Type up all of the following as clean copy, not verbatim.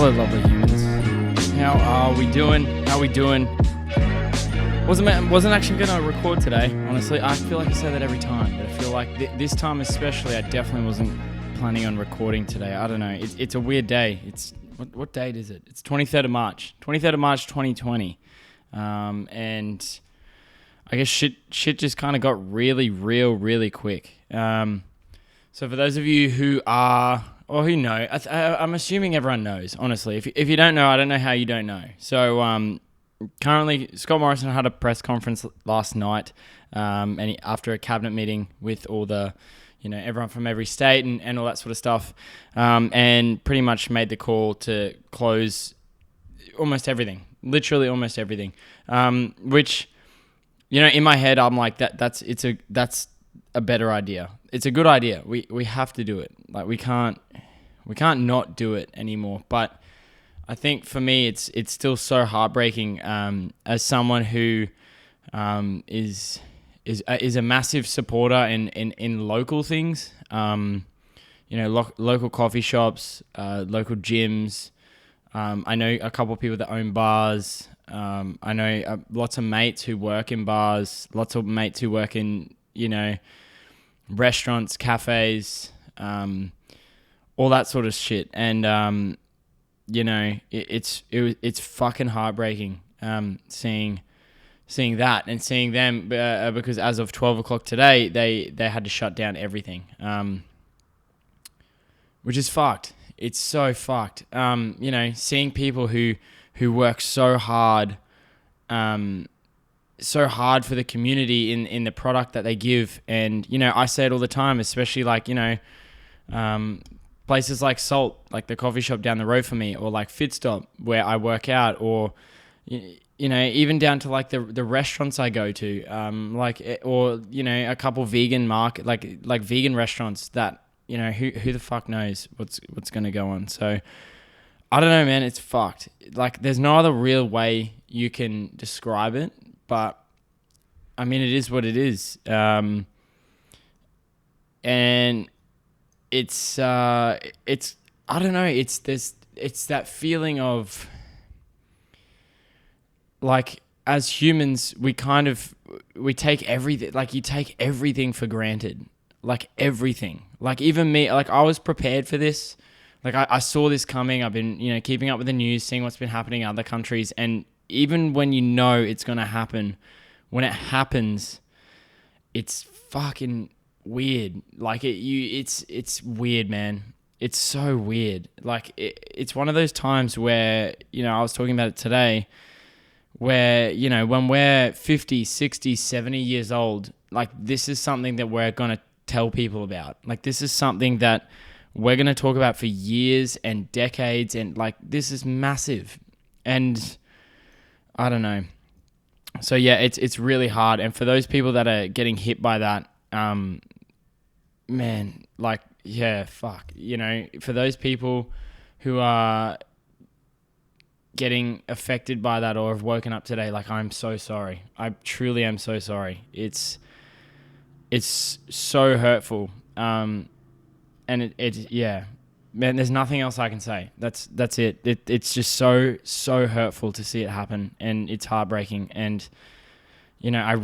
Hello, lovely humans. How are we doing? Wasn't actually going to record today, honestly. I feel like I say that every time, but I feel like this time especially, I definitely wasn't planning on recording today. I don't know. It's a weird day. What date is it? It's 23rd of March. 23rd of March, 2020. And I guess shit just kind of got really real really quick. So for those of you who are, or who know, I'm assuming everyone knows, honestly. If you don't know, I don't know how you don't know. So currently, Scott Morrison had a press conference last night after a cabinet meeting with all the, everyone from every state and all that sort of stuff, and pretty much made the call to close almost everything, literally almost everything, which, in my head, I'm like, that's a better idea. It's a good idea. We have to do it. Like we can't not do it anymore. But I think for me, it's still so heartbreaking. As someone who is a massive supporter in local things. Local coffee shops, local gyms. I know a couple of people that own bars. I know lots of mates who work in bars. Lots of mates who work in restaurants, cafes, all that sort of shit. And it's fucking heartbreaking seeing that and seeing them because as of 12 o'clock today, they had to shut down everything, which is fucked. It's so fucked. Seeing people who work so hard for the community in the product that they give. And, I say it all the time, especially places like Salt, like the coffee shop down the road from me, or like Fit Stop where I work out, or, even down to like the restaurants I go to, a couple vegan like vegan restaurants that, who the fuck knows what's going to go on. So I don't know, man, it's fucked. Like there's no other real way you can describe it. But I mean, it is what it is, and it's I don't know. It's that feeling of like as humans, we take everything. Like you take everything for granted, like everything. Like even me, like I was prepared for this. Like I saw this coming. I've been keeping up with the news, seeing what's been happening in other countries, and even when it's going to happen, when it happens, it's fucking weird. Like it's weird, man. It's so weird. Like it's one of those times where, I was talking about it today, where, when we're 50, 60, 70 years old, like this is something that we're going to tell people about. Like this is something that we're going to talk about for years and decades. And like, this is massive. And I don't know. So yeah, it's really hard. And for those people that are getting hit by that, man, like, yeah, fuck. For those people who are getting affected by that or have woken up today, like, I'm so sorry. I truly am so sorry. It's so hurtful. And yeah. Man, there's nothing else I can say. That's it. It's just so hurtful to see it happen, and it's heartbreaking. And I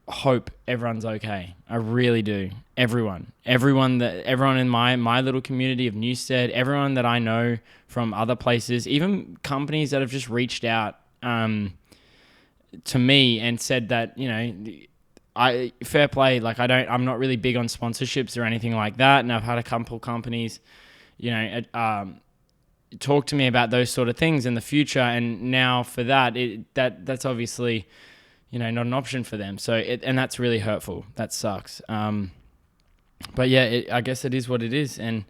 hope everyone's okay. I really do. Everyone in my little community of Newstead, everyone that I know from other places, even companies that have just reached out to me and said that fair play. Like I'm not really big on sponsorships or anything like that, and I've had a couple companies, talk to me about those sort of things in the future, and now for that's obviously, not an option for them. So and that's really hurtful. That sucks. But yeah, I guess it is what it is, and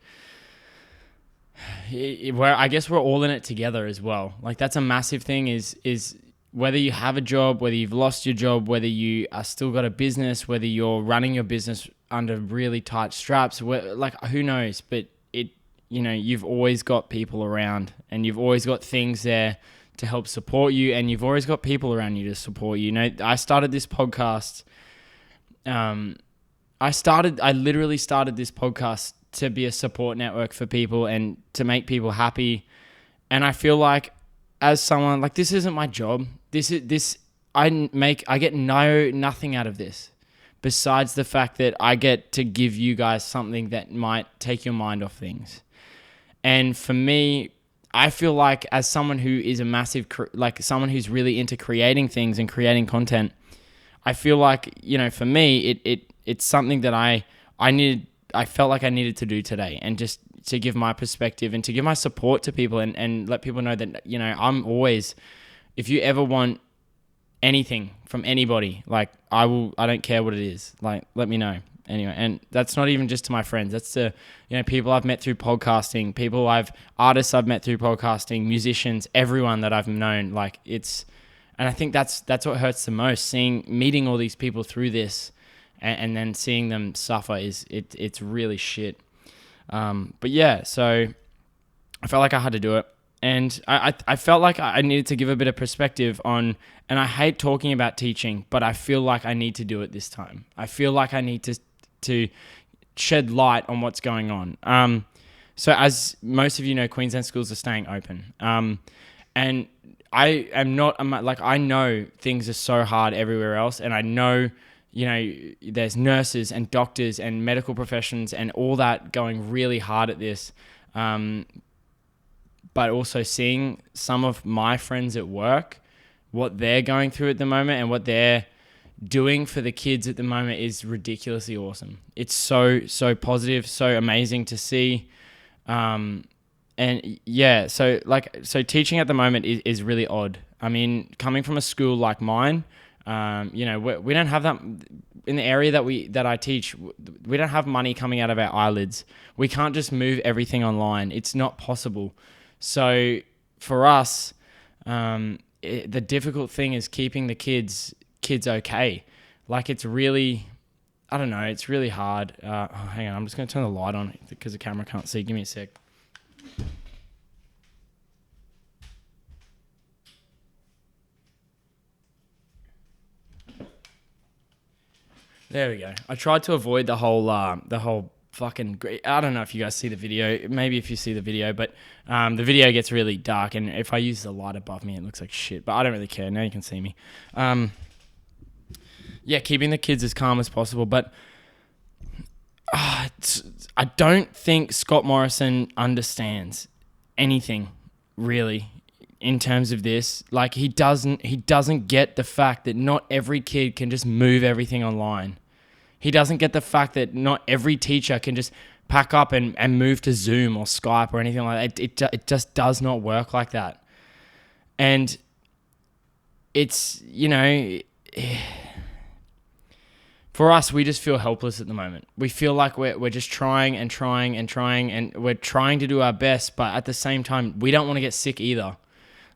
I guess we're all in it together as well. Like that's a massive thing. Is whether you have a job, whether you've lost your job, whether you are still got a business, whether you're running your business under really tight straps, like who knows? But you've always got people around, and you've always got things there to help support you, and you've always got people around you to support you. I started this podcast. I literally started this podcast to be a support network for people and to make people happy And I feel like as someone, like, this isn't my job. I get nothing out of this besides the fact that I get to give you guys something that might take your mind off things. And for me, I feel like as someone who is a massive, like someone who's really into creating things and creating content, I feel like, for me, it's something that I felt like I needed to do today, and just to give my perspective and to give my support to people, and let people know that, I'm always, if you ever want anything from anybody, like, I don't care what it is, like, let me know. Anyway, and that's not even just to my friends. That's to, people I've met through podcasting, artists I've met through podcasting, musicians, everyone that I've known. Like, and I think that's what hurts the most. Meeting all these people through this, and then seeing them suffer it's really shit. But yeah, so I felt like I had to do it. And I felt like I needed to give a bit of perspective on, and I hate talking about teaching, but I feel like I need to do it this time. I feel like I need to shed light on what's going on. So as most of you know, Queensland schools are staying open. And I know things are so hard everywhere else, and I know, there's nurses and doctors and medical professions and all that going really hard at this. But also seeing some of my friends at work, what they're going through at the moment and what they're doing for the kids at the moment is ridiculously awesome. It's so positive, so amazing to see. And yeah, so teaching at the moment is really odd. I mean, coming from a school like mine, we don't have that in the area that I teach. We don't have money coming out of our eyelids. We can't just move everything online. It's not possible. So for us, the difficult thing is keeping the kids okay. Like, it's really, I don't know, it's really hard. Hang on, I'm just going to turn the light on because the camera can't see. Give me a sec. There we go. I tried to avoid the whole fucking, I don't know if you guys see the video, maybe if you see the video, but the video gets really dark, and if I use the light above me, it looks like shit, but I don't really care. Now you can see me. Yeah, keeping the kids as calm as possible, but I don't think Scott Morrison understands anything really in terms of this. Like, he doesn't get the fact that not every kid can just move everything online. He doesn't get the fact that not every teacher can just pack up and move to Zoom or Skype or anything like that. It just does not work like that. And it's, for us, we just feel helpless at the moment. We feel like we're just trying, and we're trying to do our best, but at the same time, we don't want to get sick either.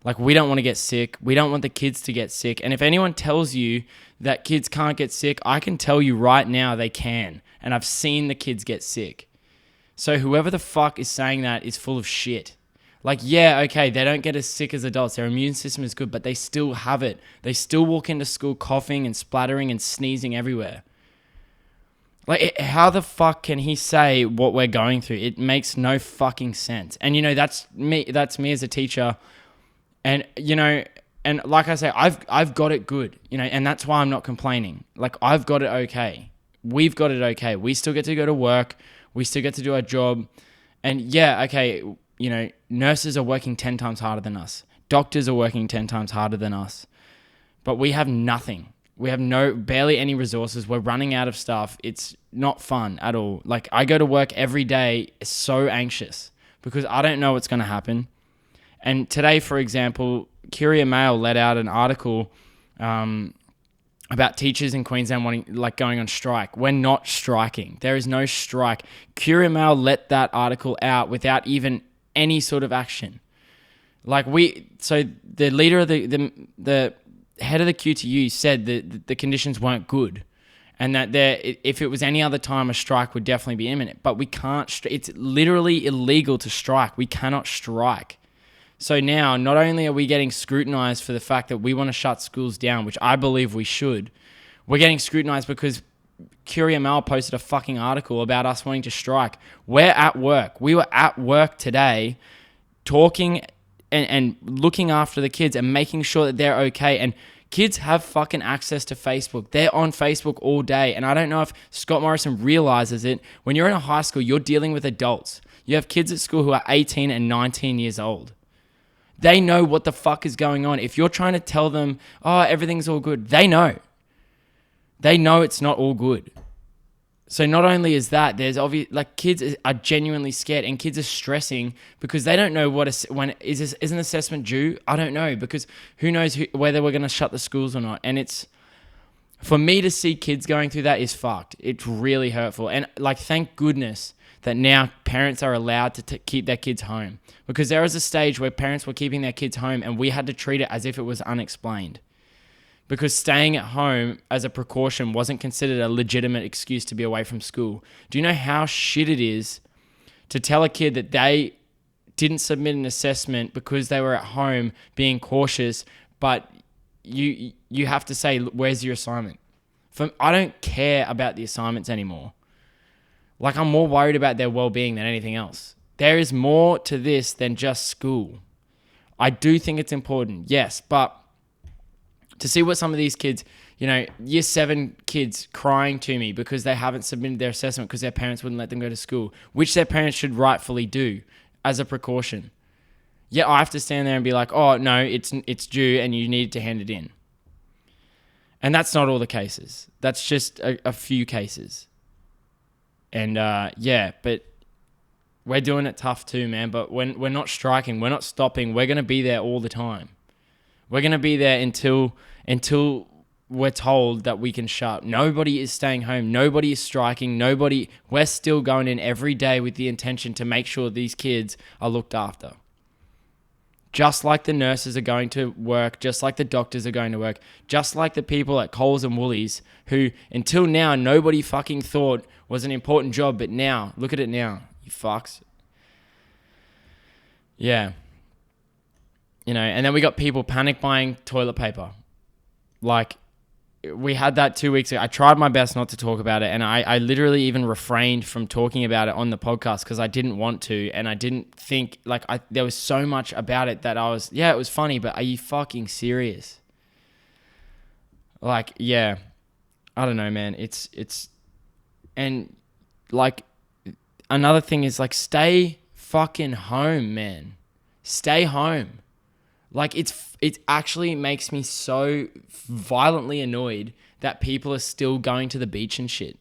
Like, we don't want to get sick. We don't want the kids to get sick. And if anyone tells you that kids can't get sick, I can tell you right now they can. And I've seen the kids get sick. So whoever the fuck is saying that is full of shit. Like, yeah, okay, they don't get as sick as adults. Their immune system is good, but they still have it. They still walk into school coughing and splattering and sneezing everywhere. Like, how the fuck can he say what we're going through? It makes no fucking sense. And, that's me as a teacher. And, and like I say, I've got it good, and that's why I'm not complaining. Like, I've got it okay. We've got it okay. We still get to go to work. We still get to do our job. And yeah, okay, nurses are working 10 times harder than us. Doctors are working 10 times harder than us. But we have nothing. We have barely any resources. We're running out of stuff. It's not fun at all. Like, I go to work every day so anxious because I don't know what's going to happen. And today, for example, Courier Mail let out an article about teachers in Queensland going on strike. We're not striking. There is no strike. Courier Mail let that article out without even any sort of action. So the leader of the head of the QTU said that the conditions weren't good, and that if it was any other time, a strike would definitely be imminent. But we can't. It's literally illegal to strike. We cannot strike. So now, not only are we getting scrutinized for the fact that we want to shut schools down, which I believe we should, we're getting scrutinized because Courier Mail posted a fucking article about us wanting to strike. We're at work. We were at work today talking and looking after the kids and making sure that they're okay. And kids have fucking access to Facebook. They're on Facebook all day. And I don't know if Scott Morrison realizes it. When you're in a high school, you're dealing with adults. You have kids at school who are 18 and 19 years old. They know what the fuck is going on. If you're trying to tell them, oh, everything's all good, they know. They know it's not all good. So not only is that, there's kids are genuinely scared, and kids are stressing because they don't know is an assessment due? I don't know, because who knows whether we're going to shut the schools or not. And it's, for me to see kids going through that is fucked. It's really hurtful. And thank goodness that now parents are allowed to keep their kids home, because there was a stage where parents were keeping their kids home and we had to treat it as if it was unexplained. Because staying at home as a precaution wasn't considered a legitimate excuse to be away from school. Do you know how shit it is to tell a kid that they didn't submit an assessment because they were at home being cautious, but you have to say, where's your assignment? I don't care about the assignments anymore. I'm more worried about their well-being than anything else. There is more to this than just school. I do think it's important, yes, but to see what some of these kids, year 7 kids crying to me because they haven't submitted their assessment because their parents wouldn't let them go to school, which their parents should rightfully do as a precaution. Yet I have to stand there and be like, oh, no, it's due and you need to hand it in. And that's not all the cases. That's just a few cases. And but we're doing it tough too, man. But when we're not striking, we're not stopping, we're going to be there all the time. We're going to be there until we're told that we can shut. Nobody is staying home. Nobody is striking. We're still going in every day with the intention to make sure these kids are looked after. Just like the nurses are going to work, just like the doctors are going to work, just like the people at Coles and Woolies who until now nobody fucking thought was an important job, but now, look at it now, you fucks. Yeah. And then we got people panic buying toilet paper. We had that 2 weeks ago. I tried my best not to talk about it, and I literally even refrained from talking about it on the podcast because I didn't want to, and I didn't think, there was so much about it that it was funny, but are you fucking serious? Yeah, I don't know, man. And another thing is stay fucking home, man. Stay home. It actually makes me so violently annoyed that people are still going to the beach and shit.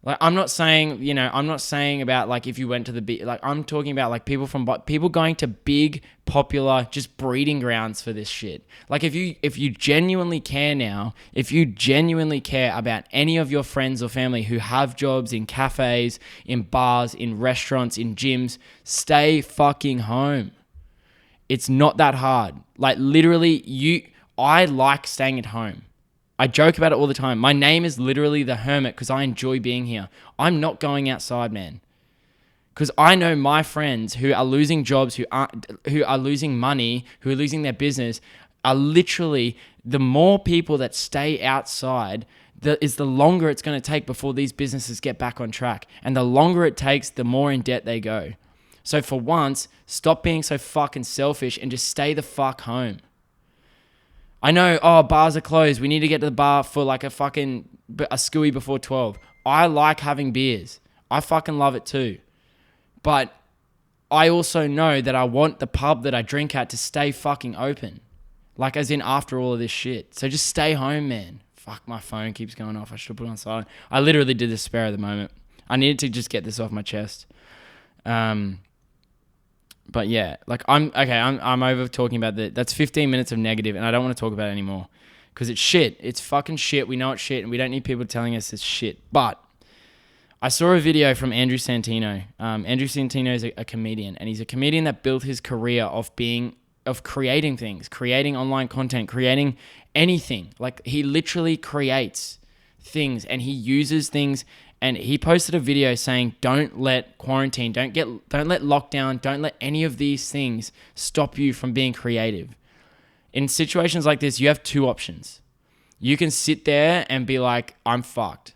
I'm not saying about if you went to the beach. I'm talking about people going to big, popular, just breeding grounds for this shit. If you genuinely care now, if you genuinely care about any of your friends or family who have jobs in cafes, in bars, in restaurants, in gyms, stay fucking home. It's not that hard. Literally, I like staying at home. I joke about it all the time. My name is literally the Hermit because I enjoy being here. I'm not going outside, man. Because I know my friends who are losing jobs, who are losing money, who are losing their business, are literally, the more people that stay outside, the longer it's going to take before these businesses get back on track. And the longer it takes, the more in debt they go. So for once, stop being so fucking selfish and just stay the fuck home. I know, bars are closed. We need to get to the bar for a scooey before 12. I like having beers. I fucking love it too. But I also know that I want the pub that I drink at to stay fucking open. As in after all of this shit. So just stay home, man. Fuck, my phone keeps going off. I should have put it on silent. I literally did despair at the moment. I needed to just get this off my chest. But yeah, I'm over talking about that. That's 15 minutes of negative, and I don't want to talk about it anymore because it's shit. It's fucking shit. We know it's shit, and we don't need people telling us it's shit. But I saw a video from Andrew Santino. Andrew Santino is a comedian, and he's a comedian that built his career of creating things, creating online content, creating anything. He literally creates things, and he uses things. And he posted a video saying, don't let quarantine, don't let lockdown, don't let any of these things stop you from being creative. In situations like this, you have two options. You can sit there and be like, I'm fucked.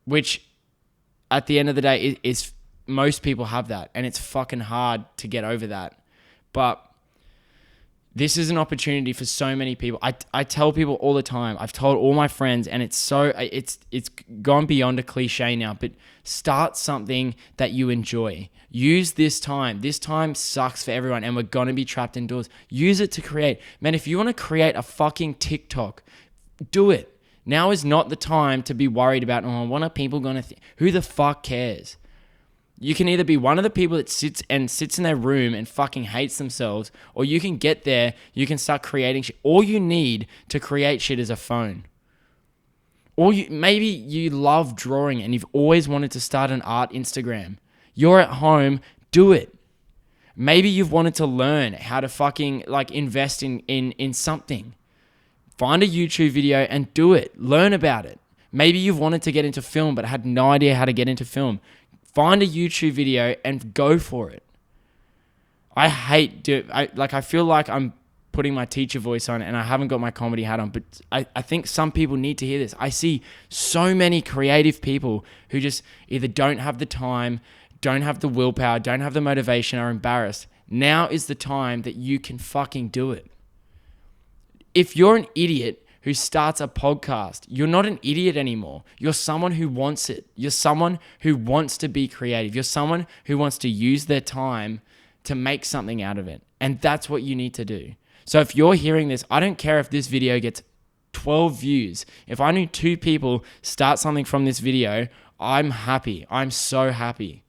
Which, at the end of the day, is most people have that. And it's fucking hard to get over that. But This is an opportunity for so many people. I tell people all the time. I've told all my friends, and it's gone beyond a cliche now, but start something that you enjoy. Use this time. This time sucks for everyone, and we're going to be trapped indoors. Use it to create. Man, if you want to create a fucking TikTok, do it. Now is not the time to be worried about, what are people going to think? Who the fuck cares? You can either be one of the people that sits in their room and fucking hates themselves, or you can get there, you can start creating shit. All you need to create shit is a phone. Maybe you love drawing and you've always wanted to start an art Instagram. You're at home, do it. Maybe you've wanted to learn how to fucking invest in something. Find a YouTube video and do it. Learn about it. Maybe you've wanted to get into film but had no idea how to get into film. Find a YouTube video and go for it. I feel like I'm putting my teacher voice on and I haven't got my comedy hat on, but I think some people need to hear this. I see so many creative people who just either don't have the time, don't have the willpower, don't have the motivation, are embarrassed. Now is the time that you can fucking do it. If you're an idiot who starts a podcast, you're not an idiot anymore. You're someone who wants it. You're someone who wants to be creative. You're someone who wants to use their time to make something out of it. And that's what you need to do. So if you're hearing this, I don't care if this video gets 12 views. If I knew 2 people start something from this video, I'm happy. I'm so happy.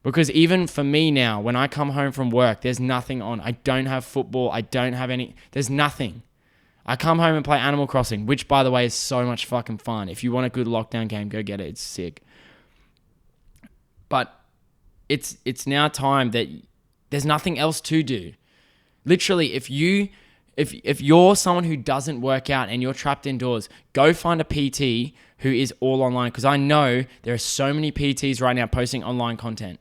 Because even for me now, when I come home from work, there's nothing on. I don't have football. There's nothing. I come home and play Animal Crossing, which, by the way, is so much fucking fun. If you want a good lockdown game, go get it. It's sick. But it's now time that there's nothing else to do. Literally, if you're someone who doesn't work out and you're trapped indoors, go find a PT who is all online. Because I know there are so many PTs right now posting online content.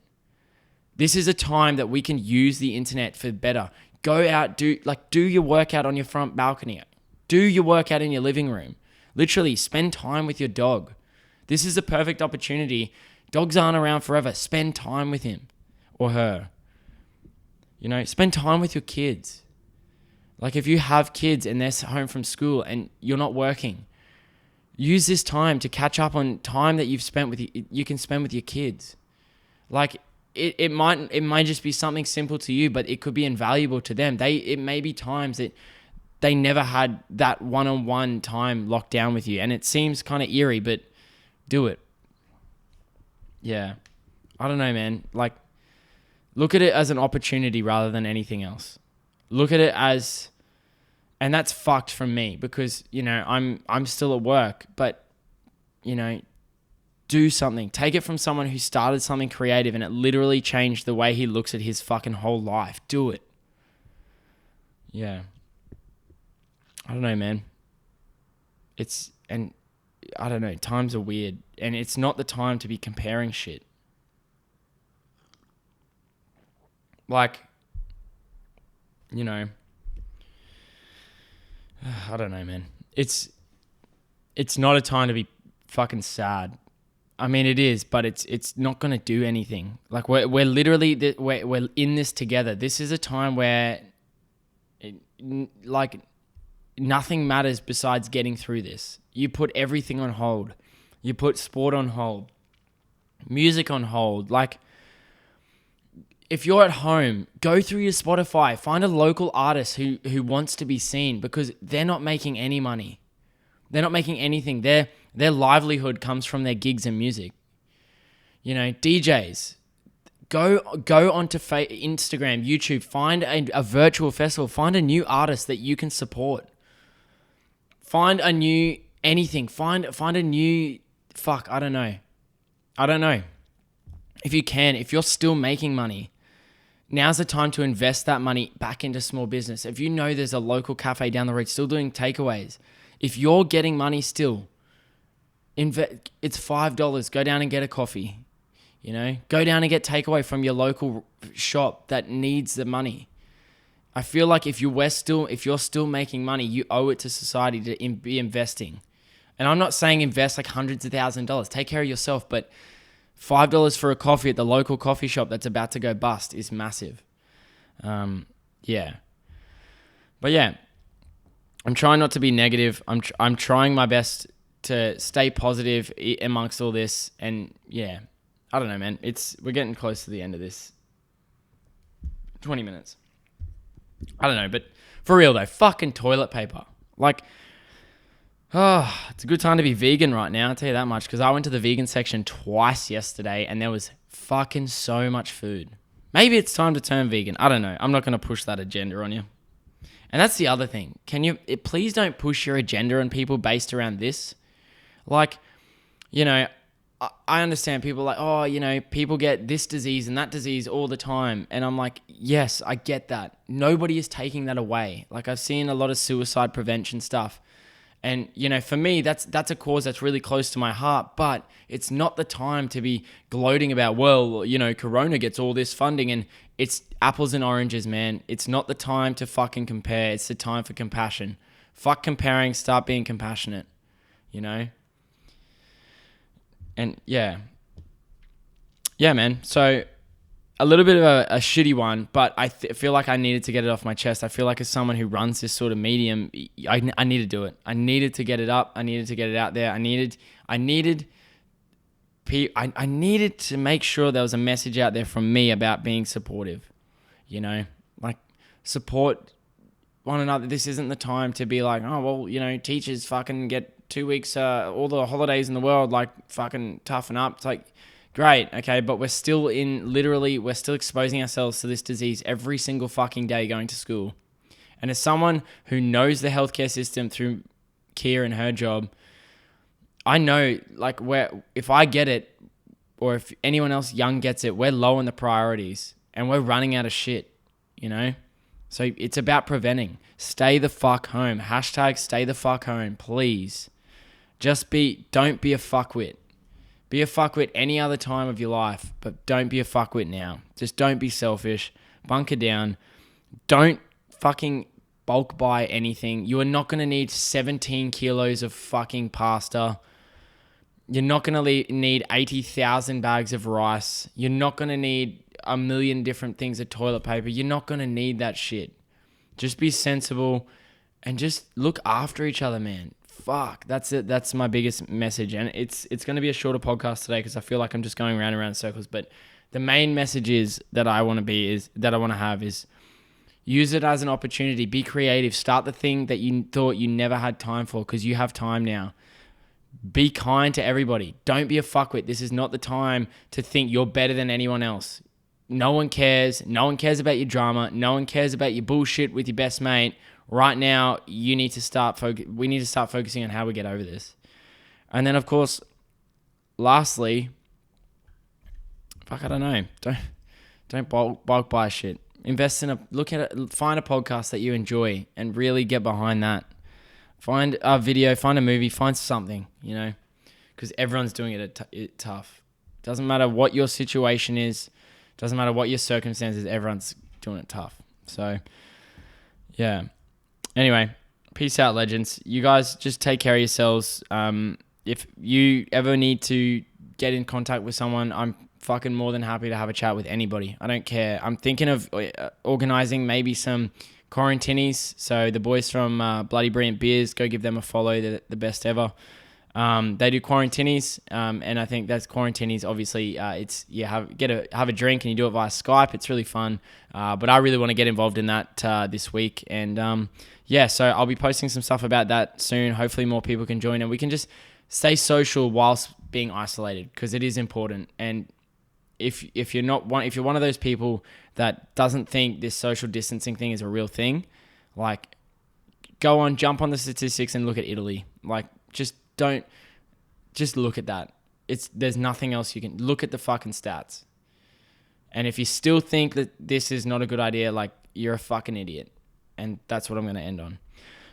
This is a time that we can use the internet for better. Go out, do your workout on your front balcony. Do your workout in your living room. Literally, spend time with your dog. This is a perfect opportunity. Dogs aren't around forever. Spend time with him or her. Spend time with your kids. If you have kids and they're home from school and you're not working, use this time to catch up on time that you can spend with your kids. It might just be something simple to you, but it could be invaluable to them. It may be times that they never had that one-on-one time locked down with you. And it seems kind of eerie, but do it. Yeah. I don't know, man. Look at it as an opportunity rather than anything else. Look at it as, and that's fucked from me because, I'm still at work, but, do something. Take it from someone who started something creative and it literally changed the way he looks at his fucking whole life. Do it. Yeah. I don't know, man. I don't know, times are weird and it's not the time to be comparing shit. I don't know, man. It's not a time to be fucking sad. I mean, it is, but it's not going to do anything. We're literally, we're in this together. This is a time where nothing matters besides getting through this. You put everything on hold. You put sport on hold. Music on hold. If you're at home, go through your Spotify. Find a local artist who wants to be seen because they're not making any money. They're not making anything. Their livelihood comes from their gigs and music. DJs. Go onto Instagram, YouTube. Find a virtual festival. Find a new artist that you can support. Find a new anything. Find a new... Fuck, I don't know. If you're still making money, now's the time to invest that money back into small business. If you know there's a local cafe down the road still doing takeaways, if you're getting money still, it's $5. Go down and get a coffee. Go down and get takeaway from your local shop that needs the money. I feel like if you're still making money, you owe it to society to be investing. And I'm not saying invest hundreds of thousands of dollars. Take care of yourself, but $5 for a coffee at the local coffee shop that's about to go bust is massive. Yeah. But yeah, I'm trying not to be negative. I'm trying my best to stay positive amongst all this. And yeah, I don't know, man. We're getting close to the end of this. 20 minutes. I don't know, but for real though, fucking toilet paper. Like, it's a good time to be vegan right now, I'll tell you that much, because I went to the vegan section twice yesterday and there was fucking so much food. Maybe it's time to turn vegan. I don't know. I'm not going to push that agenda on you. And that's the other thing. Please don't push your agenda on people based around this. Like, I understand people like, people get this disease and that disease all the time. And I'm like, yes, I get that. Nobody is taking that away. Like, I've seen a lot of suicide prevention stuff. And, for me, that's a cause that's really close to my heart. But it's not the time to be gloating about, Corona gets all this funding and it's apples and oranges, man. It's not the time to fucking compare. It's the time for compassion. Fuck comparing. Start being compassionate, And yeah, man. So a little bit of a shitty one, but I feel like I needed to get it off my chest. I feel like as someone who runs this sort of medium, I need to do it. I needed to get it up. I needed to get it out there. I needed to make sure there was a message out there from me about being supportive, like support one another. This isn't the time to be like, teachers fucking get 2 weeks, all the holidays in the world, like fucking toughen up. It's like, great, okay, but we're still exposing ourselves to this disease every single fucking day going to school. And as someone who knows the healthcare system through Kia and her job, I know, like, if I get it, or if anyone else young gets it, we're low on the priorities and we're running out of shit, So it's about preventing. Stay the fuck home. # stay the fuck home, please. Don't be a fuckwit. Be a fuckwit any other time of your life, but don't be a fuckwit now. Just don't be selfish. Bunker down. Don't fucking bulk buy anything. You are not going to need 17 kilos of fucking pasta. You're not going to need 80,000 bags of rice. You're not going to need a million different things of toilet paper. You're not going to need that shit. Just be sensible and just look after each other, man. Fuck, that's it. That's my biggest message. And it's going to be a shorter podcast today because I feel like I'm just going round and round in circles. But the main message that I want to have is use it as an opportunity. Be creative. Start the thing that you thought you never had time for because you have time now. Be kind to everybody. Don't be a fuckwit. This is not the time to think you're better than anyone else. No one cares. No one cares about your drama. No one cares about your bullshit with your best mate. Right now, we need to start focusing on how we get over this. And then, of course, lastly, I don't know. Don't bulk buy shit. Invest in find a podcast that you enjoy and really get behind that. Find a video, find a movie, find something, because everyone's doing it tough. Doesn't matter what your situation is. Doesn't matter what your circumstances. Everyone's doing it tough. So, yeah. Anyway, peace out, legends. You guys just take care of yourselves. If you ever need to get in contact with someone, I'm fucking more than happy to have a chat with anybody. I don't care. I'm thinking of organizing maybe some quarantinis. So the boys from Bloody Brilliant Beers, go give them a follow. They're the best ever. They do quarantinis, and I think that's quarantinis. Obviously, it's you have a drink and you do it via Skype. It's really fun. But I really want to get involved in that this week. And so I'll be posting some stuff about that soon. Hopefully, more people can join, and we can just stay social whilst being isolated because it is important. And if you're one of those people that doesn't think this social distancing thing is a real thing, like jump on the statistics and look at Italy. Like just look at that. There's nothing else you can look at the fucking stats. And if you still think that this is not a good idea, like you're a fucking idiot. And that's what I'm going to end on.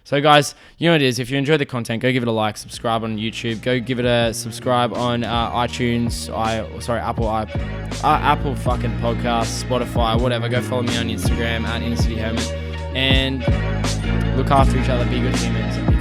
So guys, you know what it is. If you enjoy the content, go give it a like, subscribe on YouTube, go give it a subscribe on iTunes, Apple fucking Podcasts, Spotify, whatever. Go follow me on Instagram @InnerCityHerman and look after each other. Be good humans.